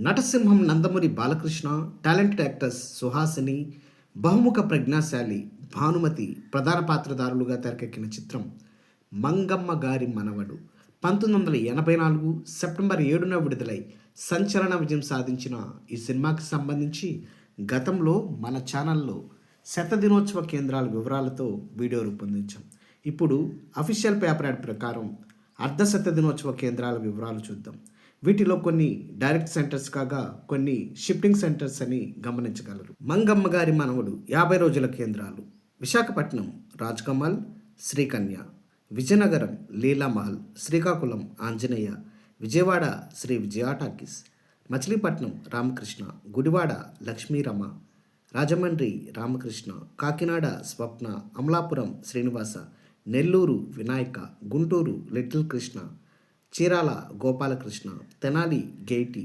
నటసింహం Nandamuri Balakrishna, talented actors Suhasini, బహుముఖ ప్రజ్ఞాశాలి భానుమతి ప్రధాన పాత్రధారులుగా తెరకెక్కిన చిత్రం మంగమ్మ గారి మనవడు 1984 సెప్టెంబర్ 7న విడుదలై సంచలన విజయం సాధించిన ఈ సినిమాకి సంబంధించి గతంలో మన ఛానల్లో శతదినోత్సవ కేంద్రాల వివరాలతో వీడియో రూపొందించాం. ఇప్పుడు అఫీషియల్ పేపర్ యాడ్ ప్రకారం అర్ధ శతదినోత్సవ కేంద్రాల వివరాలు చూద్దాం. వీటిలో కొన్ని డైరెక్ట్ సెంటర్స్ కాగా కొన్ని షిఫ్టింగ్ సెంటర్స్ అని గమనించగలరు. మంగమ్మ గారి మనవడు 50 రోజుల కేంద్రాలు: విశాఖపట్నం రాజ్కమల్ శ్రీకన్య, విజయనగరం లీలామహల్, శ్రీకాకుళం ఆంజనేయ, విజయవాడ శ్రీ విజయ టాకీస్, మచిలీపట్నం రామకృష్ణ, గుడివాడ లక్ష్మీరమ, రాజమండ్రి రామకృష్ణ, కాకినాడ స్వప్న, అమలాపురం శ్రీనివాస, నెల్లూరు వినాయక, గుంటూరు లిటిల్ కృష్ణ, చీరాల గోపాలకృష్ణ, తెనాలి గేటి,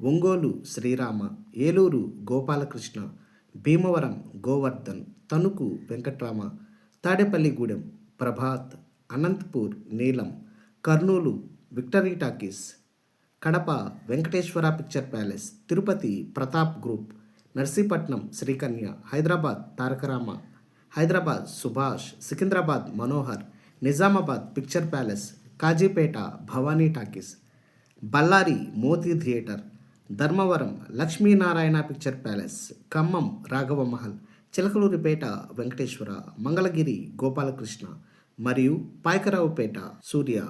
ఒంగోలు శ్రీరామ, ఏలూరు గోపాలకృష్ణ, భీమవరం గోవర్ధన్, తణుకు వెంకట్రామ, తాడేపల్లిగూడెం ప్రభాత్, అనంతపూర్ నీలం, Kurnool victory talkies, Kadapa Venkateswara picture palace, Tirupati Pratap group, Narsipatnam Srikanya, Hyderabad Tarakarama, Hyderabad Subhash, Secunderabad Manohar, Nizamabad picture palace, Kazipet Bhavani talkies, Ballari Moti theatre, Dharmavaram Lakshminarayana picture palace, Khammam Raghava Mahal, Chilakaluripet Venkateswara, Mangalagiri Gopalakrishna మరియు పాయకరావుపేట సూర్య